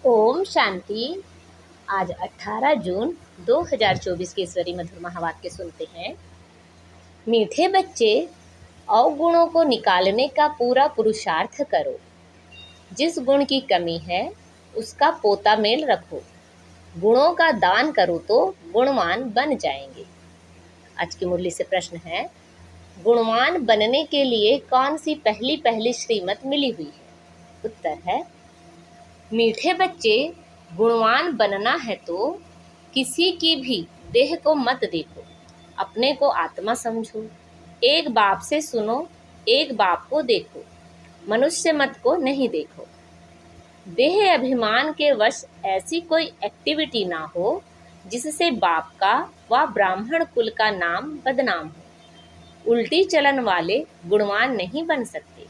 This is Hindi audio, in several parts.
ओम शांति। आज 18 जून 2024 के ईश्वरी मधुर महावाक्य सुनते हैं। मीठे बच्चे, अवगुणों को निकालने का पूरा पुरुषार्थ करो। जिस गुण की कमी है उसका पोता मेल रखो। गुणों का दान करो तो गुणवान बन जाएंगे। आज की मुरली से प्रश्न है, गुणवान बनने के लिए कौन सी पहली पहली श्रीमत मिली हुई है? उत्तर है, मीठे बच्चे, गुणवान बनना है तो किसी की भी देह को मत देखो, अपने को आत्मा समझो। एक बाप से सुनो, एक बाप को देखो, मनुष्य मत को नहीं देखो। देह अभिमान के वश ऐसी कोई एक्टिविटी ना हो जिससे बाप का व ब्राह्मण कुल का नाम बदनाम हो। उल्टी चलन वाले गुणवान नहीं बन सकते,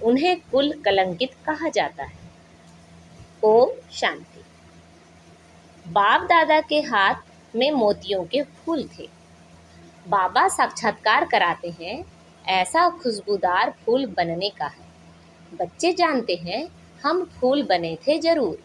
उन्हें कुल कलंकित कहा जाता है। ओम शांति। बाप दादा के हाथ में मोतियों के फूल थे। बाबा साक्षात्कार कराते हैं, ऐसा खुशबूदार फूल बनने का है। बच्चे जानते हैं हम फूल बने थे जरूर।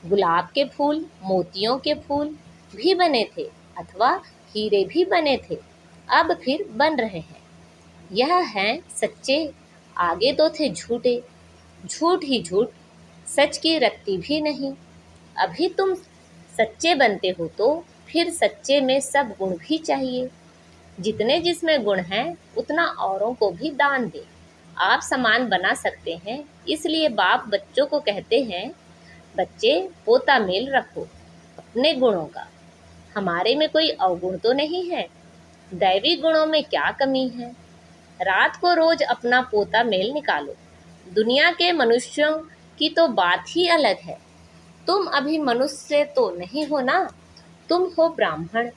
गुलाब के फूल, मोतियों के फूल भी बने थे अथवा हीरे भी बने थे, अब फिर बन रहे हैं। यह हैं सच्चे, आगे तो थे झूठे। झूठ ही झूठ, सच की रत्ती भी नहीं। अभी तुम सच्चे बनते हो तो फिर सच्चे में सब गुण भी चाहिए। जितने जिसमें गुण हैं उतना औरों को भी दान दे। आप समान बना सकते हैं, इसलिए बाप बच्चों को कहते हैं, बच्चे पोता मेल रखो अपने गुणों का। हमारे में कोई अवगुण तो नहीं है, दैवी गुणों में क्या कमी है? रात को रोज अपना पोता मेल निकालो। दुनिया के मनुष्यों की तो बात ही अलग है। तुम अभी मनुष्य तो नहीं हो ना, तुम हो ब्राह्मण।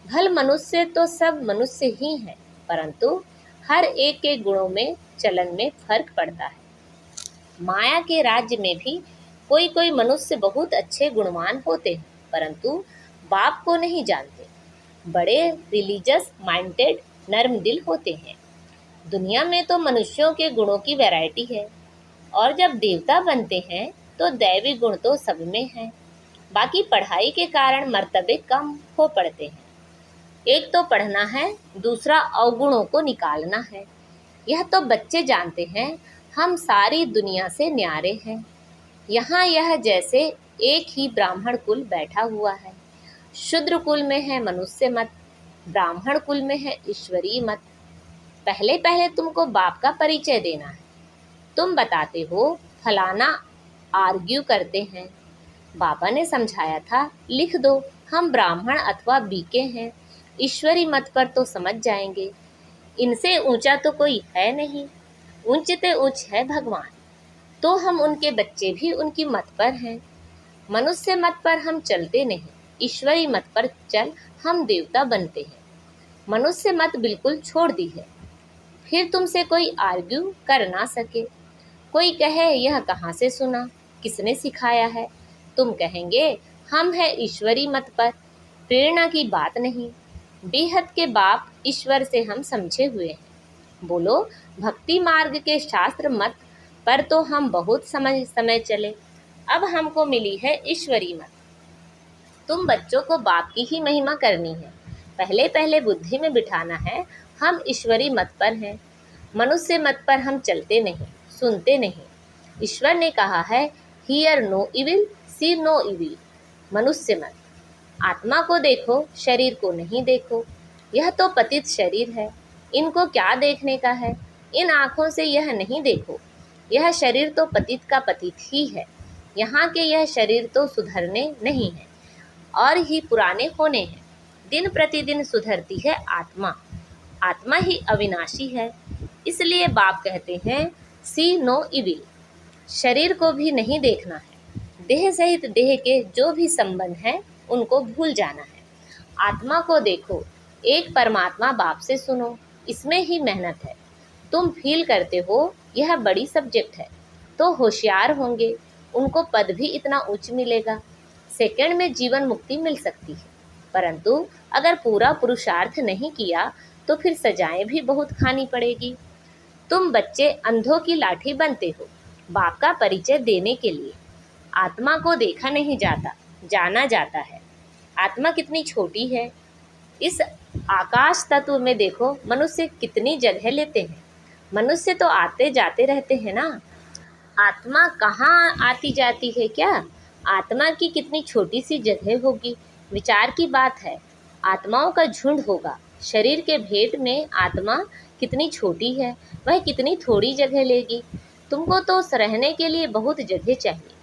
भल मनुष्य तो सब मनुष्य ही हैं, परंतु हर एक के गुणों में चलन में फर्क पड़ता है। माया के राज्य में भी कोई कोई मनुष्य बहुत अच्छे गुणवान होते हैं, परंतु बाप को नहीं जानते। बड़े रिलीजियस माइंडेड नर्म दिल होते हैं। दुनिया में तो मनुष्यों के गुणों की वैरायटी है, और जब देवता बनते हैं तो दैवी गुण तो सब में है। बाकी पढ़ाई के कारण मर्तबे कम हो पड़ते हैं। एक तो पढ़ना है, दूसरा अवगुणों को निकालना है। यह तो बच्चे जानते हैं, हम सारी दुनिया से न्यारे हैं। यहाँ यह जैसे एक ही ब्राह्मण कुल बैठा हुआ है। शूद्र कुल में है मनुष्य मत, ब्राह्मण कुल में है ईश्वरीय मत। पहले पहले तुमको बाप का परिचय देना है। तुम बताते हो फलाना आर्ग्यू करते हैं। बाबा ने समझाया था, लिख दो हम ब्राह्मण अथवा बीके हैं, ईश्वरी मत पर तो समझ जाएंगे। इनसे ऊंचा तो कोई है नहीं, ऊंचते ऊंच है भगवान। तो हम उनके बच्चे भी उनकी मत पर हैं। मनुष्य मत पर हम चलते नहीं, ईश्वरी मत पर चल हम देवता बनते हैं। मनुष्य मत बिल्कुल छोड़ दी है, फिर तुमसे कोई आर्ग्यू कर ना सके। कोई कहे यह कहाँ से सुना, किसने सिखाया है? तुम कहेंगे हम है ईश्वरी मत पर, प्रेरणा की बात नहीं। बेहद के बाप ईश्वर से हम समझे हुए हैं। बोलो भक्ति मार्ग के शास्त्र मत पर तो हम बहुत समय चले, अब हमको मिली है ईश्वरी मत। तुम बच्चों को बाप की ही महिमा करनी है। पहले पहले बुद्धि में बिठाना है हम ईश्वरी मत पर हैं, मनुष्य मत पर हम चलते नहीं, सुनते नहीं। ईश्वर ने कहा है, hear no evil, see no evil. मनुष्य मत। आत्मा को देखो, शरीर को नहीं देखो। यह तो पतित शरीर है, इनको क्या देखने का है? इन आँखों से यह नहीं देखो। यह शरीर तो पतित का पतित ही है। यहाँ के यह शरीर तो सुधरने नहीं है और ही पुराने होने हैं। दिन प्रतिदिन सुधरती है आत्मा। आत्मा ही अविनाशी है, इसलिए बाप कहते हैं, सी नो इविल। शरीर को भी नहीं देखना है। देह सहित देह के जो भी संबंध हैं उनको भूल जाना है। आत्मा को देखो, एक परमात्मा बाप से सुनो, इसमें ही मेहनत है। तुम फील करते हो यह बड़ी सब्जेक्ट है, तो होशियार होंगे, उनको पद भी इतना उच्च मिलेगा। सेकंड में जीवन मुक्ति मिल सकती है, परंतु अगर पूरा पुरुषार्थ नहीं किया तो फिर सजाएं भी बहुत खानी पड़ेगी। तुम बच्चे अंधों की लाठी बनते हो बाप का परिचय देने के लिए। आत्मा को देखा नहीं जाता, जाना जाता है। आत्मा कितनी छोटी है। इस आकाश तत्व में देखो मनुष्य कितनी जगह लेते हैं। मनुष्य तो आते जाते रहते हैं ना। आत्मा कहाँ आती जाती है क्या? आत्मा की कितनी छोटी सी जगह होगी। विचार की बात है। आत्माओं का झुंड होगा। शरीर के भेद में आत्मा कितनी छोटी है, वह कितनी थोड़ी जगह लेगी। तुमको तो रहने के लिए बहुत जगह चाहिए।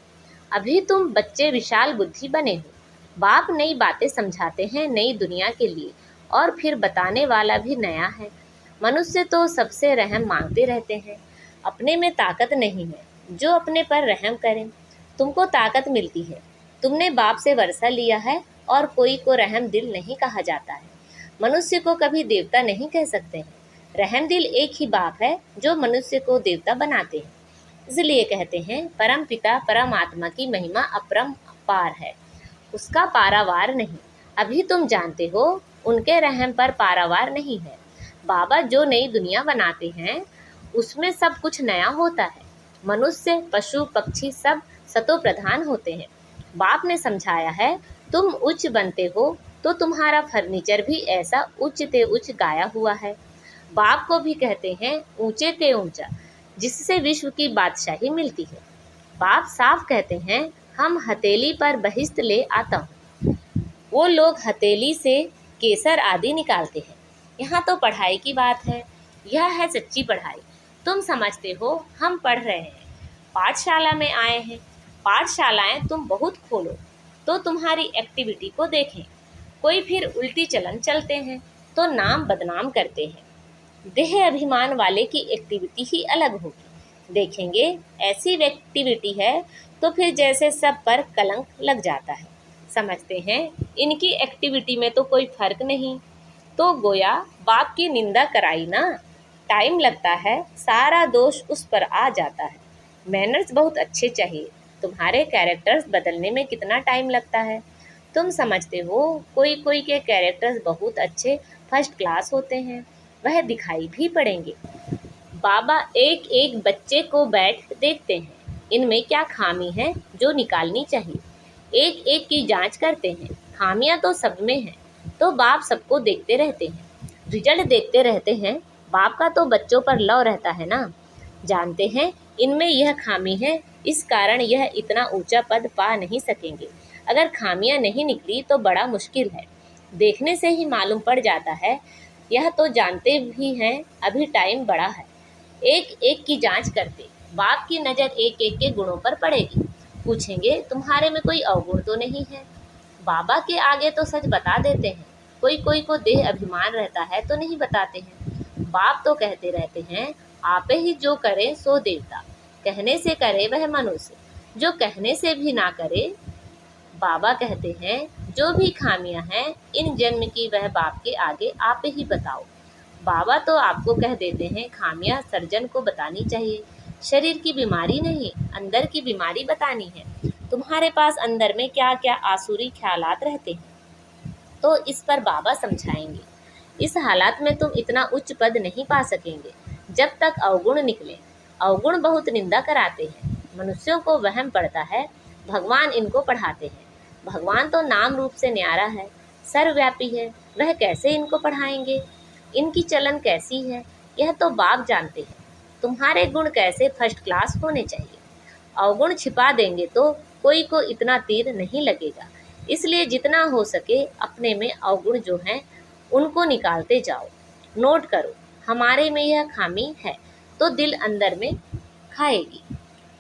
अभी तुम बच्चे विशाल बुद्धि बने हो। बाप नई बातें समझाते हैं नई दुनिया के लिए, और फिर बताने वाला भी नया है। मनुष्य तो सबसे रहम मांगते रहते हैं। अपने में ताकत नहीं है, जो अपने पर रहम करें। तुमको ताकत मिलती है। तुमने बाप से वर्षा लिया है, और कोई को रहम दिल नहीं कहा जाता है। मनुष्य को कभी देवता नहीं कह सकते हैं। रहम दिल एक ही बाप है जो मनुष्य को देवता बनाते हैं। इसलिए कहते हैं परम पिता परमात्मा की महिमा अपरंपार है, उसका पारावार नहीं। अभी तुम जानते हो उनके रहम पर पारावार नहीं है। बाबा जो नई दुनिया बनाते हैं उसमें सब कुछ नया होता है। मनुष्य पशु पक्षी सब सतो प्रधान होते हैं। बाप ने समझाया है तुम उच्च बनते हो तो तुम्हारा फर्नीचर भी ऐसा उच्च ते उच्च गाया हुआ है। बाप को भी कहते हैं ऊंचे ते ऊंचा, जिससे विश्व की बादशाही मिलती है। बाप साफ कहते हैं हम हथेली पर बहिश्त ले आता हूँ। वो लोग हथेली से केसर आदि निकालते हैं। यहाँ तो पढ़ाई की बात है। यह है सच्ची पढ़ाई। तुम समझते हो हम पढ़ रहे हैं, पाठशाला में आए हैं। पाठशालाएं तुम बहुत खोलो तो तुम्हारी एक्टिविटी को देखें। कोई फिर उल्टी चलन चलते हैं तो नाम बदनाम करते हैं। देह अभिमान वाले की एक्टिविटी ही अलग होगी। देखेंगे ऐसी एक्टिविटी है तो फिर जैसे सब पर कलंक लग जाता है। समझते हैं इनकी एक्टिविटी में तो कोई फर्क नहीं, तो गोया बाप की निंदा कराई ना। टाइम लगता है, सारा दोष उस पर आ जाता है। मैनर्स बहुत अच्छे चाहिए। तुम्हारे कैरेक्टर्स बदलने में कितना टाइम लगता है। तुम समझते हो कोई कोई के कैरेक्टर्स बहुत अच्छे फर्स्ट क्लास होते हैं, वह दिखाई भी पड़ेंगे। बाबा एक एक बच्चे को बैठ देखते हैं, इनमें क्या खामी है जो निकालनी चाहिए। एक एक की जांच करते हैं। खामियां तो सब में हैं, तो बाप सबको देखते रहते हैं, रिजल्ट देखते रहते हैं। बाप का तो बच्चों पर लव रहता है ना। जानते हैं इनमें यह खामी है, इस कारण यह इतना ऊंचा पद पा नहीं सकेंगे। अगर खामियां नहीं निकली तो बड़ा मुश्किल है। देखने से ही मालूम पड़ जाता है। यह तो जानते भी हैं अभी टाइम बड़ा है। एक एक की जांच करते, बाप की नज़र एक एक के गुणों पर पड़ेगी। पूछेंगे तुम्हारे में कोई अवगुण तो नहीं है। बाबा के आगे तो सच बता देते हैं। कोई कोई को देह अभिमान रहता है तो नहीं बताते हैं। बाप तो कहते रहते हैं आपे ही जो करे सो देवता, कहने से करे वह मनुष्य, जो कहने से भी ना करे। बाबा कहते हैं जो भी खामियां हैं इन जन्म की वह बाप के आगे आप ही बताओ। बाबा तो आपको कह देते हैं खामियां सर्जन को बतानी चाहिए। शरीर की बीमारी नहीं, अंदर की बीमारी बतानी है। तुम्हारे पास अंदर में क्या क्या आसुरी ख्यालात रहते हैं, तो इस पर बाबा समझाएंगे। इस हालात में तुम इतना उच्च पद नहीं पा सकेंगे जब तक अवगुण निकले। अवगुण बहुत निंदा कराते हैं, मनुष्यों को वहम पड़ता है भगवान इनको पढ़ाते हैं। भगवान तो नाम रूप से न्यारा है, सर्वव्यापी है, वह कैसे इनको पढ़ाएंगे। इनकी चलन कैसी है यह तो बाप जानते हैं। तुम्हारे गुण कैसे फर्स्ट क्लास होने चाहिए। अवगुण छिपा देंगे तो कोई को इतना तीर नहीं लगेगा। इसलिए जितना हो सके अपने में अवगुण जो हैं उनको निकालते जाओ। नोट करो हमारे में यह खामी है तो दिल अंदर में खाएगी।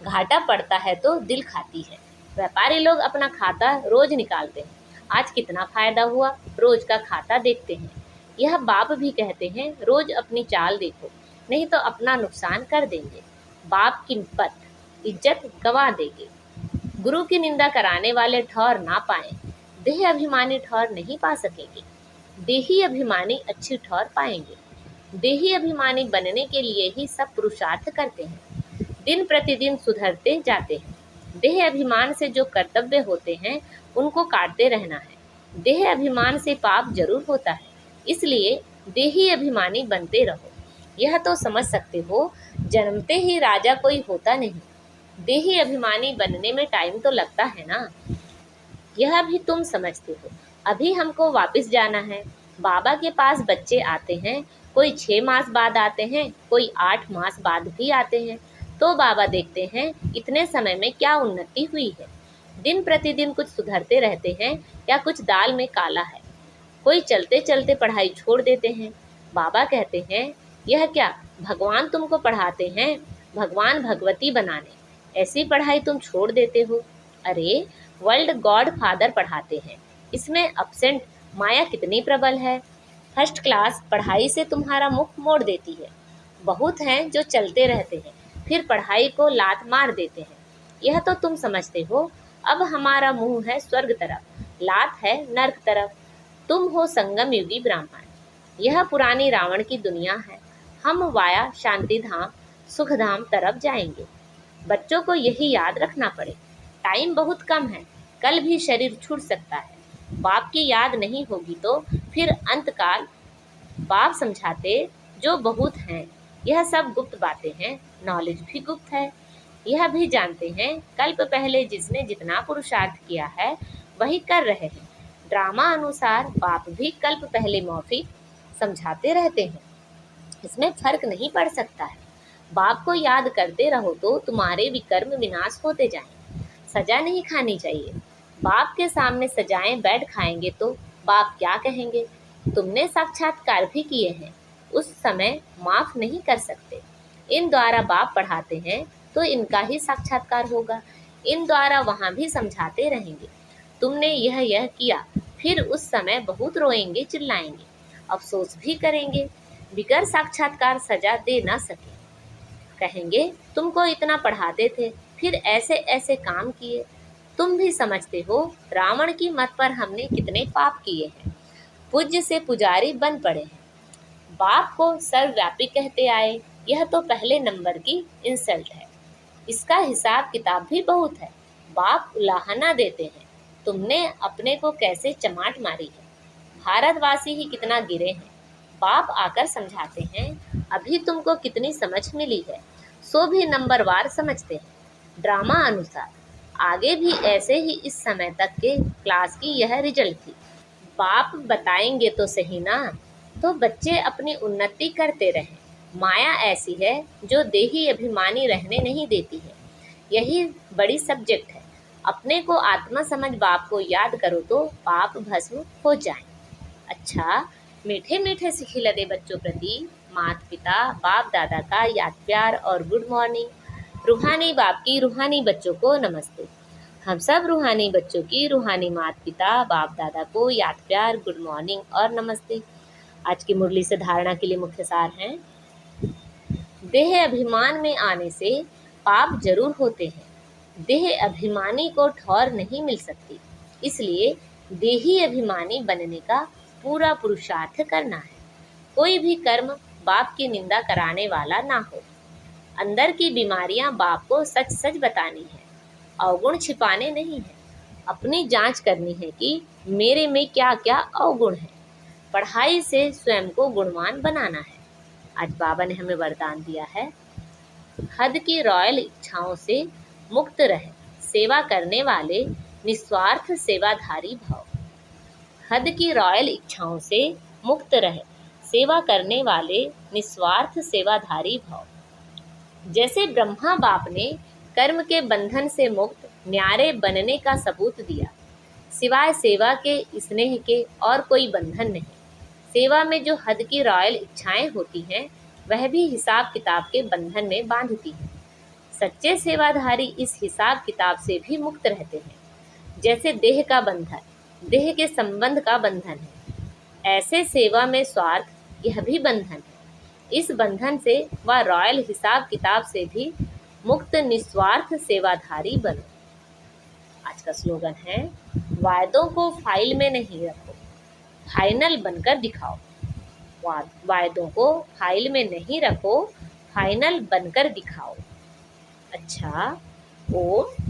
घाटा पड़ता है तो दिल खाती है। व्यापारी लोग अपना खाता रोज निकालते हैं। आज कितना फायदा हुआ, रोज का खाता देखते हैं। यह बाप भी कहते हैं रोज अपनी चाल देखो, नहीं तो अपना नुकसान कर देंगे। बाप की पद इज्जत गंवा देंगे। गुरु की निंदा कराने वाले ठौर ना पाएं, देह अभिमानी ठौर नहीं पा सकेंगे। देही अभिमानी अच्छी ठौर पाएंगे। देही अभिमानी बनने के लिए ही सब पुरुषार्थ करते हैं, दिन प्रतिदिन सुधरते जाते हैं। देह अभिमान से जो कर्तव्य होते हैं उनको काटते रहना है। देह अभिमान से पाप जरूर होता है, इसलिए देही अभिमानी बनते रहो। यह तो समझ सकते हो जन्मते ही राजा कोई होता नहीं, देही अभिमानी बनने में टाइम तो लगता है ना, यह भी तुम समझते हो। अभी हमको वापस जाना है। बाबा के पास बच्चे आते हैं, कोई 6 मास बाद आते हैं, कोई 8 मास बाद भी आते हैं। तो बाबा देखते हैं इतने समय में क्या उन्नति हुई है। दिन प्रतिदिन कुछ सुधरते रहते हैं या कुछ दाल में काला है। कोई चलते चलते पढ़ाई छोड़ देते हैं। बाबा कहते हैं, यह क्या, भगवान तुमको पढ़ाते हैं भगवान भगवती बनाने, ऐसी पढ़ाई तुम छोड़ देते हो। अरे, वर्ल्ड गॉड फादर पढ़ाते हैं, इसमें अपसेंट माया कितनी प्रबल है। फर्स्ट क्लास पढ़ाई से तुम्हारा मुख मोड़ देती है। बहुत हैं जो चलते रहते हैं, फिर पढ़ाई को लात मार देते हैं। यह तो तुम समझते हो। अब हमारा मुंह है स्वर्ग तरफ, लात है नर्क तरफ। तुम हो संगम युगी ब्राह्मण, यह पुरानी रावण की दुनिया है। हम वाया शांति धाम सुख धाम तरफ जाएंगे। बच्चों को यही याद रखना पड़े, टाइम बहुत कम है, कल भी शरीर छूट सकता है। बाप की याद नहीं होगी तो फिर अंतकाल। बाप समझाते जो बहुत हैं, यह सब गुप्त बातें हैं, नॉलेज भी गुप्त है। यह भी जानते हैं कल्प पहले जिसने जितना पुरुषार्थ किया है वही कर रहे हैं। ड्रामा अनुसार बाप भी कल्प पहले मौफिक समझाते रहते हैं, इसमें फर्क नहीं पड़ सकता है। बाप को याद करते रहो तो तुम्हारे विकर्म विनाश होते जाएं। सजा नहीं खानी चाहिए। बाप के सामने सजाएं बैठ खाएंगे तो बाप क्या कहेंगे। तुमने साक्षात्कार भी किए हैं, उस समय माफ नहीं कर सकते। इन द्वारा बाप पढ़ाते हैं तो इनका ही साक्षात्कार होगा। इन द्वारा वहाँ भी समझाते रहेंगे, तुमने यह किया, फिर उस समय बहुत रोएंगे चिल्लाएंगे, अफसोस भी करेंगे। बिगर साक्षात्कार सजा दे ना सके, कहेंगे तुमको इतना पढ़ाते थे, फिर ऐसे ऐसे काम किए। तुम भी समझते हो रावण की मत पर हमने कितने पाप किए हैं। पूज्य से पुजारी बन पड़े हैं, बाप को सर्वव्यापी कहते आए, यह तो पहले नंबर की इंसल्ट है। इसका हिसाब किताब भी बहुत है। बाप उलाहना देते हैं, तुमने अपने को कैसे चमाट मारी है। भारतवासी ही कितना गिरे हैं। बाप आकर समझाते हैं, अभी तुमको कितनी समझ मिली है, सो भी नंबरवार समझते हैं। ड्रामा अनुसार आगे भी ऐसे ही इस समय तक के क्लास की यह रिजल्ट थी। बाप बताएंगे तो सही ना, तो बच्चे अपनी उन्नति करते रहें। माया ऐसी है जो देही अभिमानी रहने नहीं देती है। यही बड़ी सब्जेक्ट है। अपने को आत्मा समझ बाप को याद करो तो पाप भस्म हो जाए। अच्छा, मीठे मीठे से खिलते बच्चों प्रति माता पिता बाप दादा का याद प्यार और गुड मॉर्निंग। रूहानी बाप की रूहानी बच्चों को नमस्ते। हम सब रूहानी बच्चों की रूहानी माता पिता बाप दादा को याद प्यार गुड मॉर्निंग और नमस्ते। आज की मुरली से धारणा के लिए मुख्य सार हैं, देह अभिमान में आने से पाप जरूर होते हैं। देह अभिमानी को ठौर नहीं मिल सकती, इसलिए देही अभिमानी बनने का पूरा पुरुषार्थ करना है। कोई भी कर्म बाप की निंदा कराने वाला ना हो। अंदर की बीमारियां बाप को सच सच बतानी है, अवगुण छिपाने नहीं है। अपनी जांच करनी है कि मेरे में क्या क्या अवगुण है। पढ़ाई से स्वयं को गुणवान बनाना है। आज बाबा ने हमें वरदान दिया है, हद की रॉयल इच्छाओं से मुक्त रहे, सेवा करने वाले निस्वार्थ सेवाधारी भाव। हद की रॉयल इच्छाओं से मुक्त रहे, सेवा करने वाले निस्वार्थ सेवाधारी भाव। जैसे ब्रह्मा बाप ने कर्म के बंधन से मुक्त न्यारे बनने का सबूत दिया, सिवाय सेवा के स्नेह के और कोई बंधन नहीं। सेवा में जो हद की रॉयल इच्छाएं होती हैं वह भी हिसाब किताब के बंधन में बांधती हैं। सच्चे सेवाधारी इस हिसाब किताब से भी मुक्त रहते हैं। जैसे देह का बंधन देह के संबंध का बंधन है, ऐसे सेवा में स्वार्थ यह भी बंधन है। इस बंधन से व रॉयल हिसाब किताब से भी मुक्त निस्वार्थ सेवाधारी बनो। आज का स्लोगन है, वायदों को फाइल में नहीं रखो, फाइनल बनकर दिखाओ। वायदों को फाइल में नहीं रखो, फाइनल बनकर दिखाओ। अच्छा, ओम